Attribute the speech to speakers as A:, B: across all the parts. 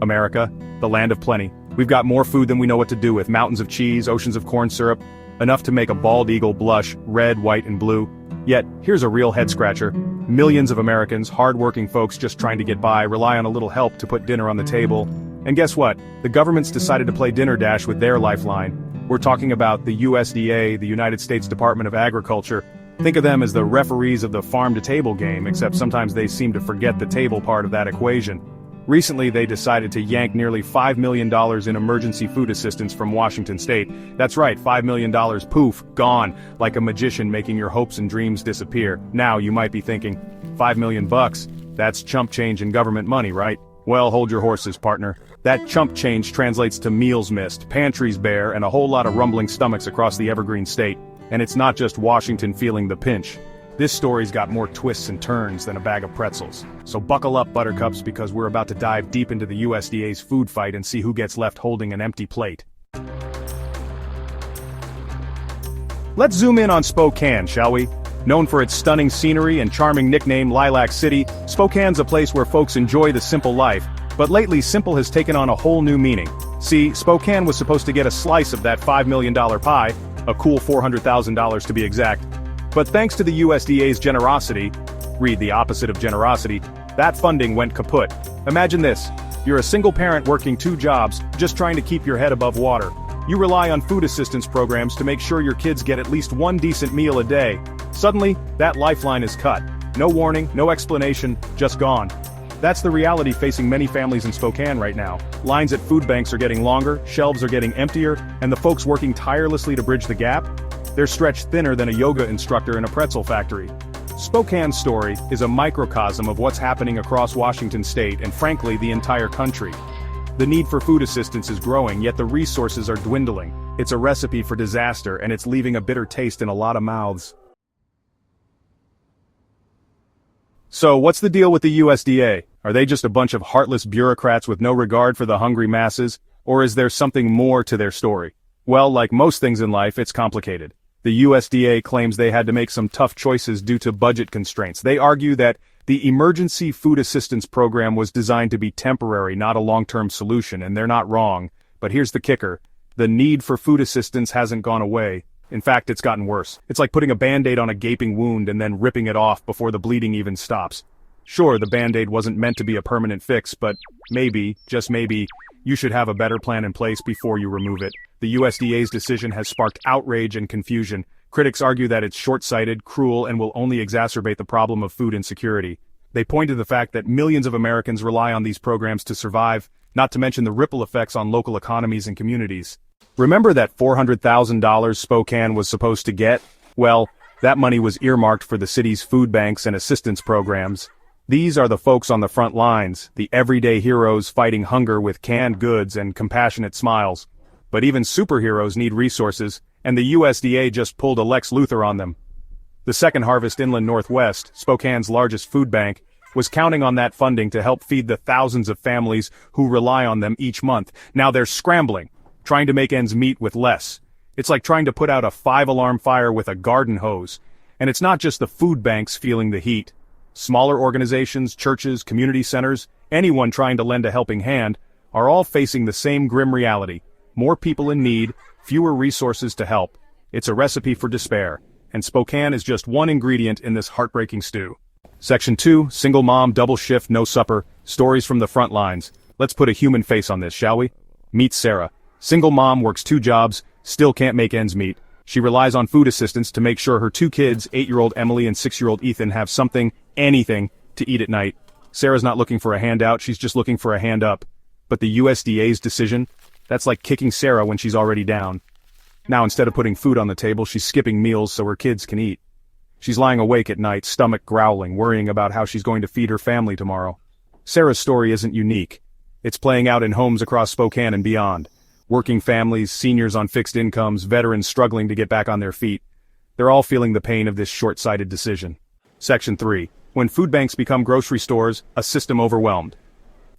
A: America, the land of plenty. We've got more food than we know what to do with, mountains of cheese, oceans of corn syrup, enough to make a bald eagle blush, red, white, and blue. Yet, here's a real head-scratcher. Millions of Americans, hard-working folks just trying to get by, rely on a little help to put dinner on the table. And guess what? The government's decided to play dinner dash with their lifeline. We're talking about the USDA, the United States Department of Agriculture. Think of them as the referees of the farm-to-table game, except sometimes they seem to forget the table part of that equation. Recently, they decided to yank nearly $5 million in emergency food assistance from Washington state. That's right, $5 million, poof, gone, like a magician making your hopes and dreams disappear. Now, you might be thinking, $5 million bucks? That's chump change in government money, right? Well, hold your horses, partner. That chump change translates to meals missed, pantries bare, and a whole lot of rumbling stomachs across the evergreen state. And it's not just Washington feeling the pinch. This story's got more twists and turns than a bag of pretzels. So buckle up, buttercups, because we're about to dive deep into the USDA's food fight and see who gets left holding an empty plate. Let's zoom in on Spokane, shall we? Known for its stunning scenery and charming nickname Lilac City, Spokane's a place where folks enjoy the simple life, but lately simple has taken on a whole new meaning. See, Spokane was supposed to get a slice of that $5 million pie, a cool $400,000 to be exact. But thanks to the USDA's generosity, read the opposite of generosity, that funding went kaput. Imagine this, you're a single parent working 2 jobs, just trying to keep your head above water. You rely on food assistance programs to make sure your kids get at least 1 decent meal a day. Suddenly, that lifeline is cut. No warning, no explanation, just gone. That's the reality facing many families in Spokane right now. Lines at food banks are getting longer, shelves are getting emptier, and the folks working tirelessly to bridge the gap? They're stretched thinner than a yoga instructor in a pretzel factory. Spokane's story is a microcosm of what's happening across Washington state and frankly the entire country. The need for food assistance is growing, yet the resources are dwindling. It's a recipe for disaster, and it's leaving a bitter taste in a lot of mouths. So what's the deal with the USDA? Are they just a bunch of heartless bureaucrats with no regard for the hungry masses, or is there something more to their story? Well, like most things in life, it's complicated. The USDA claims they had to make some tough choices due to budget constraints. They argue that the Emergency Food Assistance Program was designed to be temporary, not a long-term solution, and they're not wrong. But here's the kicker. The need for food assistance hasn't gone away. In fact, it's gotten worse. It's like putting a Band-Aid on a gaping wound and then ripping it off before the bleeding even stops. Sure, the Band-Aid wasn't meant to be a permanent fix, but maybe, just maybe, you should have a better plan in place before you remove it. The USDA's decision has sparked outrage and confusion. Critics argue that it's short-sighted, cruel, and will only exacerbate the problem of food insecurity. They point to the fact that millions of Americans rely on these programs to survive, not to mention the ripple effects on local economies and communities. Remember that $400,000 Spokane was supposed to get? Well, that money was earmarked for the city's food banks and assistance programs. These are the folks on the front lines, the everyday heroes fighting hunger with canned goods and compassionate smiles. But even superheroes need resources, and the USDA just pulled a Lex Luthor on them. The Second Harvest Inland Northwest, Spokane's largest food bank, was counting on that funding to help feed the thousands of families who rely on them each month. Now they're scrambling, trying to make ends meet with less. It's like trying to put out a 5-alarm fire with a garden hose. And it's not just the food banks feeling the heat. Smaller organizations, churches, community centers, anyone trying to lend a helping hand, are all facing the same grim reality. More people in need, fewer resources to help. It's a recipe for despair, and Spokane is just one ingredient in this heartbreaking stew. Section 2, Single Mom, Double Shift, No Supper, Stories from the Front Lines. Let's put a human face on this, shall we? Meet Sarah. Single mom, works 2 jobs, still can't make ends meet. She relies on food assistance to make sure her 2 kids, 8-year-old Emily and 6-year-old Ethan, have something, anything, to eat at night. Sarah's not looking for a handout, she's just looking for a hand up. But the USDA's decision? That's like kicking Sarah when she's already down. Now instead of putting food on the table, she's skipping meals so her kids can eat. She's lying awake at night, stomach growling, worrying about how she's going to feed her family tomorrow. Sarah's story isn't unique. It's playing out in homes across Spokane and beyond. Working families, seniors on fixed incomes, veterans struggling to get back on their feet. They're all feeling the pain of this short-sighted decision. Section 3. When food banks become grocery stores, a system overwhelmed.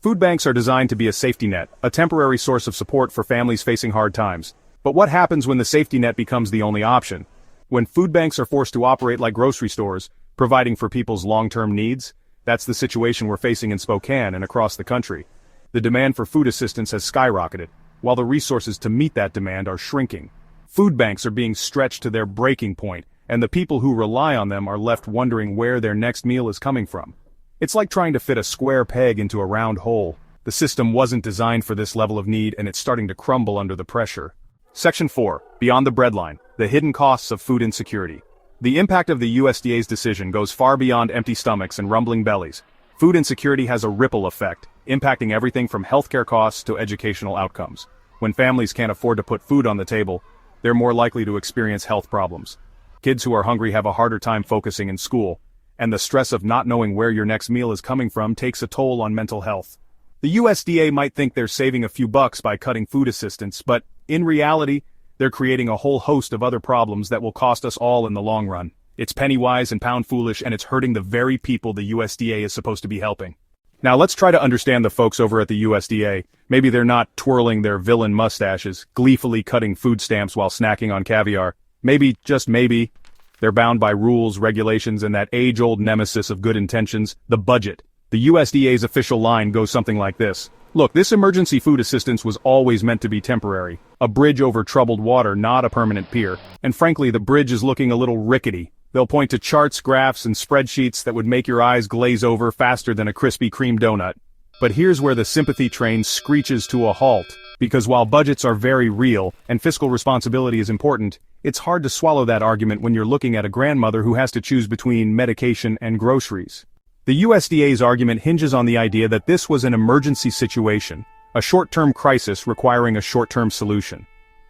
A: Food banks are designed to be a safety net, a temporary source of support for families facing hard times. But what happens when the safety net becomes the only option? When food banks are forced to operate like grocery stores, providing for people's long-term needs? That's the situation we're facing in Spokane and across the country. The demand for food assistance has skyrocketed, while the resources to meet that demand are shrinking. Food banks are being stretched to their breaking point, and the people who rely on them are left wondering where their next meal is coming from. It's like trying to fit a square peg into a round hole. The system wasn't designed for this level of need, and it's starting to crumble under the pressure. Section 4. Beyond the breadline, the hidden costs of food insecurity. The impact of the USDA's decision goes far beyond empty stomachs and rumbling bellies. Food insecurity has a ripple effect, impacting everything from healthcare costs to educational outcomes. When families can't afford to put food on the table, they're more likely to experience health problems. Kids who are hungry have a harder time focusing in school, and the stress of not knowing where your next meal is coming from takes a toll on mental health. The USDA might think they're saving a few bucks by cutting food assistance, but in reality, they're creating a whole host of other problems that will cost us all in the long run. It's penny-wise and pound-foolish, and it's hurting the very people the USDA is supposed to be helping. Now let's try to understand the folks over at the USDA. Maybe they're not twirling their villain mustaches, gleefully cutting food stamps while snacking on caviar. Maybe, just maybe, they're bound by rules, regulations, and that age-old nemesis of good intentions, the budget. The USDA's official line goes something like this. Look, this emergency food assistance was always meant to be temporary. A bridge over troubled water, not a permanent pier. And frankly, the bridge is looking a little rickety. They'll point to charts, graphs, and spreadsheets that would make your eyes glaze over faster than a Krispy Kreme donut. But here's where the sympathy train screeches to a halt. Because while budgets are very real, and fiscal responsibility is important, it's hard to swallow that argument when you're looking at a grandmother who has to choose between medication and groceries. The USDA's argument hinges on the idea that this was an emergency situation, a short-term crisis requiring a short-term solution.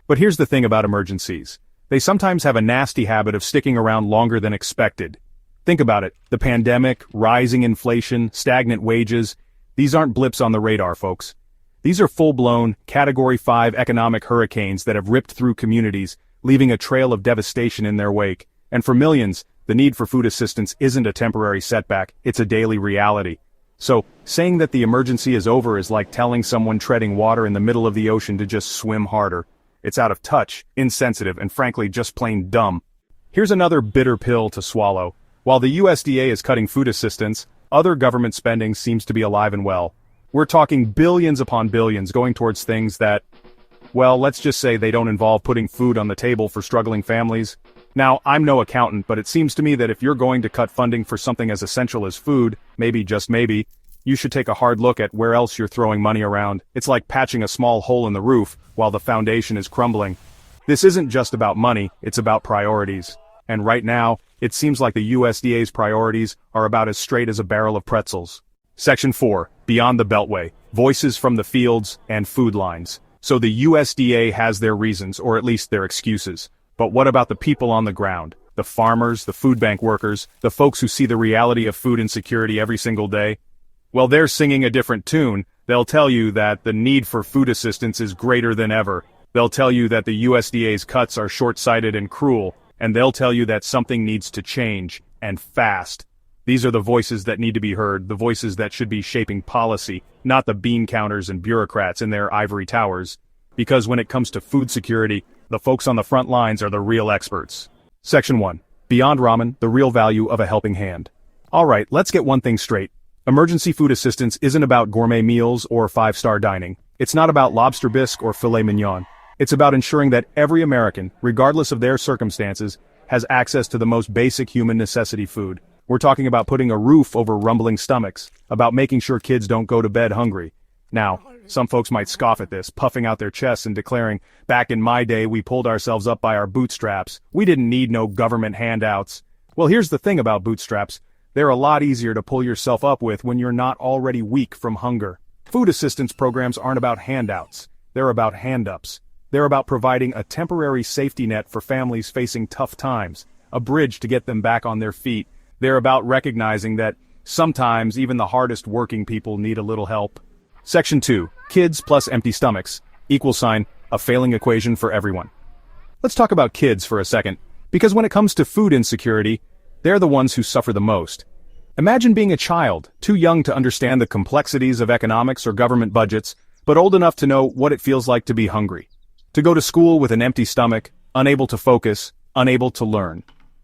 A: But here's the thing about emergencies. They sometimes have a nasty habit of sticking around longer than expected. Think about it, the pandemic, rising inflation, stagnant wages, these aren't blips on the radar, folks. These are full-blown, Category 5 economic hurricanes that have ripped through communities, leaving a trail of devastation in their wake. And for millions, the need for food assistance isn't a temporary setback, it's a daily reality. So, saying that the emergency is over is like telling someone treading water in the middle of the ocean to just swim harder. It's out of touch, insensitive, and frankly just plain dumb. Here's another bitter pill to swallow. While the USDA is cutting food assistance, other government spending seems to be alive and well. We're talking billions upon billions going towards things that, well, let's just say they don't involve putting food on the table for struggling families. Now, I'm no accountant, but it seems to me that if you're going to cut funding for something as essential as food, maybe, just maybe, you should take a hard look at where else you're throwing money around. It's like patching a small hole in the roof while the foundation is crumbling. This isn't just about money, it's about priorities. And right now, it seems like the USDA's priorities are about as straight as a barrel of pretzels. Section 4. Beyond the Beltway. Voices from the fields and food lines. So the USDA has their reasons, or at least their excuses. But what about the people on the ground? The farmers, the food bank workers, the folks who see the reality of food insecurity every single day? Well, they're singing a different tune. They'll tell you that the need for food assistance is greater than ever. They'll tell you that the USDA's cuts are short-sighted and cruel. And they'll tell you that something needs to change, and fast. These are the voices that need to be heard, the voices that should be shaping policy, not the bean counters and bureaucrats in their ivory towers. Because when it comes to food security, the folks on the front lines are the real experts. Section 1. Beyond ramen, the real value of a helping hand. Alright, let's get one thing straight. Emergency food assistance isn't about gourmet meals or five-star dining. It's not about lobster bisque or filet mignon. It's about ensuring that every American, regardless of their circumstances, has access to the most basic human necessity food. We're talking about putting a roof over rumbling stomachs, about making sure kids don't go to bed hungry. Now, some folks might scoff at this, puffing out their chests and declaring, back in my day we pulled ourselves up by our bootstraps. We didn't need no government handouts. Well, here's the thing about bootstraps. They're a lot easier to pull yourself up with when you're not already weak from hunger. Food assistance programs aren't about handouts. They're about hand-ups. They're about providing a temporary safety net for families facing tough times, a bridge to get them back on their feet. They're about recognizing that sometimes even the hardest working people need a little help. Section 2. Kids plus empty stomachs, =, a failing equation for everyone. Let's talk about kids for a second, because when it comes to food insecurity, they're the ones who suffer the most. Imagine being a child, too young to understand the complexities of economics or government budgets, but old enough to know what it feels like to be hungry. To go to school with an empty stomach, unable to focus, unable to learn.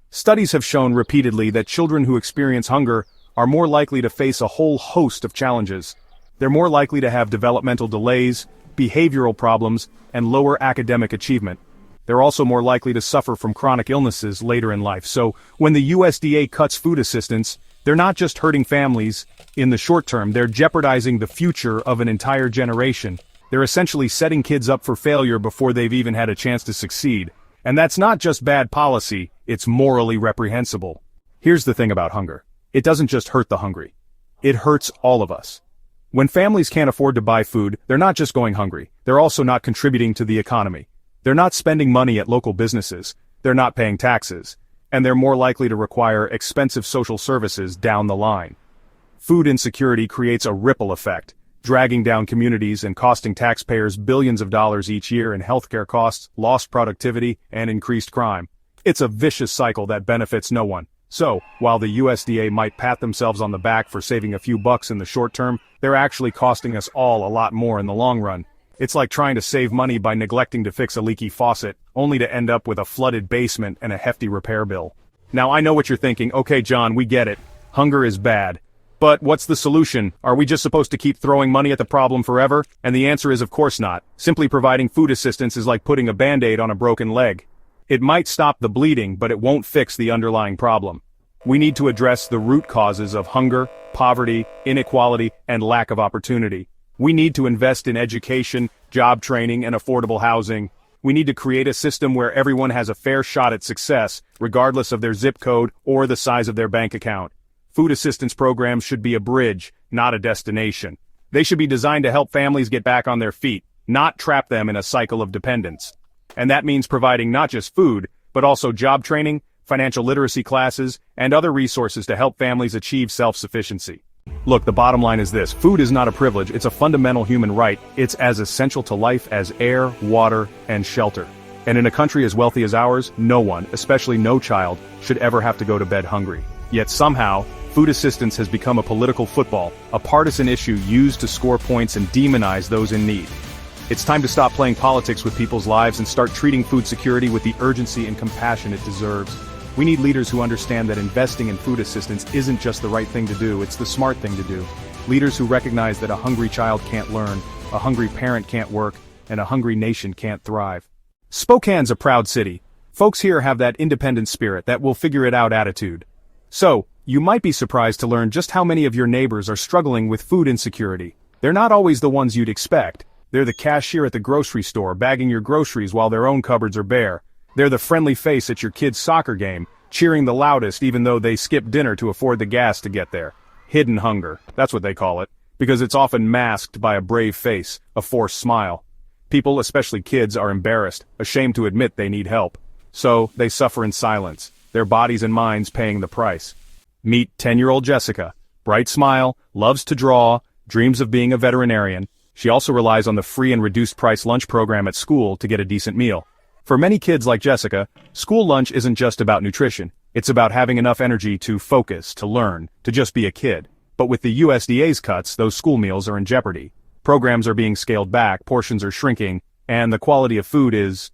A: Studies have shown repeatedly that children who experience hunger are more likely to face a whole host of challenges. They're more likely to have developmental delays, behavioral problems, and lower academic achievement. They're also more likely to suffer from chronic illnesses later in life. So, when the USDA cuts food assistance, they're not just hurting families in the short term, they're jeopardizing the future of an entire generation. They're essentially setting kids up for failure before they've even had a chance to succeed. And that's not just bad policy, it's morally reprehensible. Here's the thing about hunger. It doesn't just hurt the hungry. It hurts all of us. When families can't afford to buy food, they're not just going hungry, they're also not contributing to the economy. They're not spending money at local businesses, they're not paying taxes, and they're more likely to require expensive social services down the line. Food insecurity creates a ripple effect, dragging down communities and costing taxpayers billions of dollars each year in healthcare costs, lost productivity, and increased crime. It's a vicious cycle that benefits no one. So, while the USDA might pat themselves on the back for saving a few bucks in the short term, they're actually costing us all a lot more in the long run. It's like trying to save money by neglecting to fix a leaky faucet, only to end up with a flooded basement and a hefty repair bill. Now I know what you're thinking, okay John, we get it. Hunger is bad. But what's the solution? Are we just supposed to keep throwing money at the problem forever? And the answer is of course not. Simply providing food assistance is like putting a band-aid on a broken leg. It might stop the bleeding, but it won't fix the underlying problem. We need to address the root causes of hunger, poverty, inequality, and lack of opportunity. We need to invest in education, job training, and affordable housing. We need to create a system where everyone has a fair shot at success, regardless of their zip code or the size of their bank account. Food assistance programs should be a bridge, not a destination. They should be designed to help families get back on their feet, not trap them in a cycle of dependence. And that means providing not just food, but also job training, financial literacy classes, and other resources to help families achieve self-sufficiency. Look, the bottom line is this: food is not a privilege, it's a fundamental human right. It's as essential to life as air, water, and shelter. And in a country as wealthy as ours, no one, especially no child, should ever have to go to bed hungry. Yet somehow, food assistance has become a political football, a partisan issue used to score points and demonize those in need. It's time to stop playing politics with people's lives and start treating food security with the urgency and compassion it deserves. We need leaders who understand that investing in food assistance isn't just the right thing to do, it's the smart thing to do. Leaders who recognize that a hungry child can't learn, a hungry parent can't work, and a hungry nation can't thrive. Spokane's a proud city. Folks here have that independent spirit, that we'll figure it out attitude. So, you might be surprised to learn just how many of your neighbors are struggling with food insecurity. They're not always the ones you'd expect. They're the cashier at the grocery store bagging your groceries while their own cupboards are bare. They're the friendly face at your kid's soccer game, cheering the loudest even though they skip dinner to afford the gas to get there. Hidden hunger, that's what they call it, because it's often masked by a brave face, a forced smile. People, especially kids, are embarrassed, ashamed to admit they need help. So, they suffer in silence, their bodies and minds paying the price. Meet 10-year-old Jessica. Bright smile, loves to draw, dreams of being a veterinarian. She also relies on the free and reduced price lunch program at school to get a decent meal. For many kids like Jessica, school lunch isn't just about nutrition. It's about having enough energy to focus, to learn, to just be a kid. But with the USDA's cuts, those school meals are in jeopardy. Programs are being scaled back, portions are shrinking, and the quality of food is,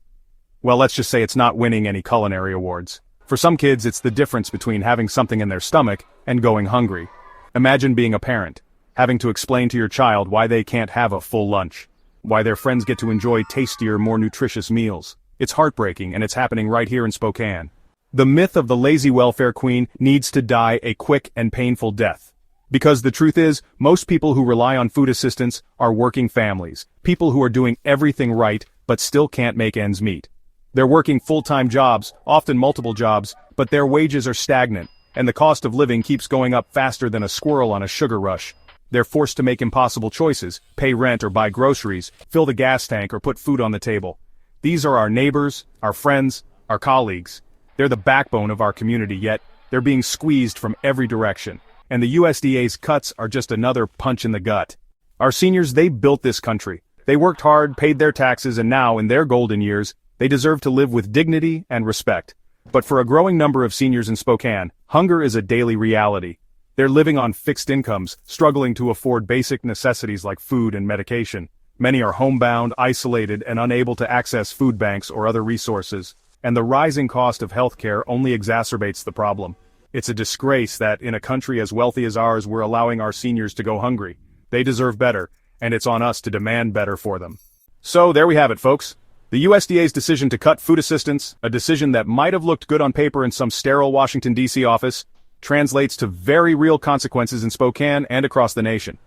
A: well, let's just say it's not winning any culinary awards. For some kids, it's the difference between having something in their stomach and going hungry. Imagine being a parent, having to explain to your child why they can't have a full lunch, why their friends get to enjoy tastier, more nutritious meals. It's heartbreaking, and it's happening right here in Spokane. The myth of the lazy welfare queen needs to die a quick and painful death. Because the truth is, most people who rely on food assistance are working families, people who are doing everything right but still can't make ends meet. They're working full-time jobs, often multiple jobs, but their wages are stagnant, and the cost of living keeps going up faster than a squirrel on a sugar rush. They're forced to make impossible choices, pay rent or buy groceries, fill the gas tank or put food on the table. These are our neighbors, our friends, our colleagues. They're the backbone of our community, yet they're being squeezed from every direction. And the USDA's cuts are just another punch in the gut. Our seniors, they built this country. They worked hard, paid their taxes, and now, in their golden years, they deserve to live with dignity and respect. But for a growing number of seniors in Spokane, hunger is a daily reality. They're living on fixed incomes, struggling to afford basic necessities like food and medication. Many are homebound, isolated, and unable to access food banks or other resources. And the rising cost of healthcare only exacerbates the problem. It's a disgrace that, in a country as wealthy as ours, we're allowing our seniors to go hungry. They deserve better, and it's on us to demand better for them. So there we have it, folks. The USDA's decision to cut food assistance, a decision that might have looked good on paper in some sterile Washington, D.C. office, translates to very real consequences in Spokane and across the nation.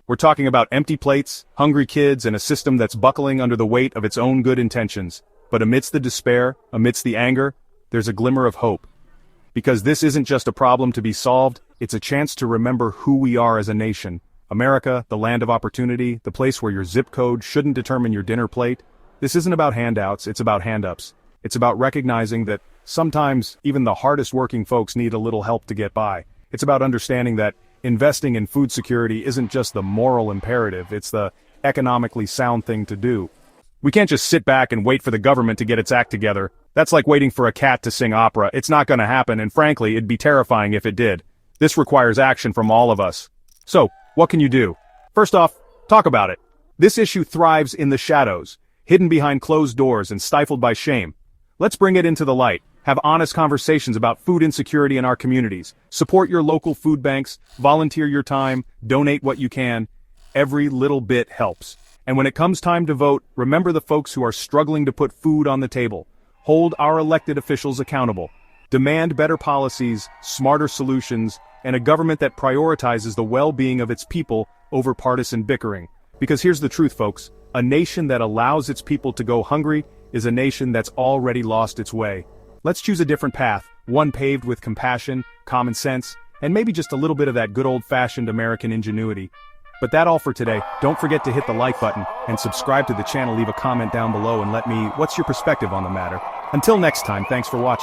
A: We're talking about empty plates, hungry kids, and a system that's buckling under the weight of its own good intentions. But amidst the despair, amidst the anger, there's a glimmer of hope. Because this isn't just a problem to be solved, it's a chance to remember who we are as a nation. America, the land of opportunity, the place where your zip code shouldn't determine your dinner plate. This isn't about handouts, it's about hand-ups. It's about recognizing that sometimes even the hardest working folks need a little help to get by. It's about understanding that investing in food security isn't just the moral imperative, it's the economically sound thing to do. We can't just sit back and wait for the government to get its act together. That's like waiting for a cat to sing opera. It's not gonna happen, and frankly, it'd be terrifying if it did. This requires action from all of us. So, what can you do? First off, talk about it. This issue thrives in the shadows, hidden behind closed doors and stifled by shame. Let's bring it into the light. Have honest conversations about food insecurity in our communities. Support your local food banks, volunteer your time, donate what you can. Every little bit helps. And when it comes time to vote, remember the folks who are struggling to put food on the table. Hold our elected officials accountable. Demand better policies, smarter solutions, and a government that prioritizes the well-being of its people over partisan bickering. Because here's the truth, folks. A nation that allows its people to go hungry is a nation that's already lost its way. Let's choose a different path, one paved with compassion, common sense, and maybe just a little bit of that good old-fashioned American ingenuity. But that's all for today. Don't forget to hit the like button and subscribe to the channel. Leave a comment down below and let me, what's your perspective on the matter? Until next time, thanks for watching.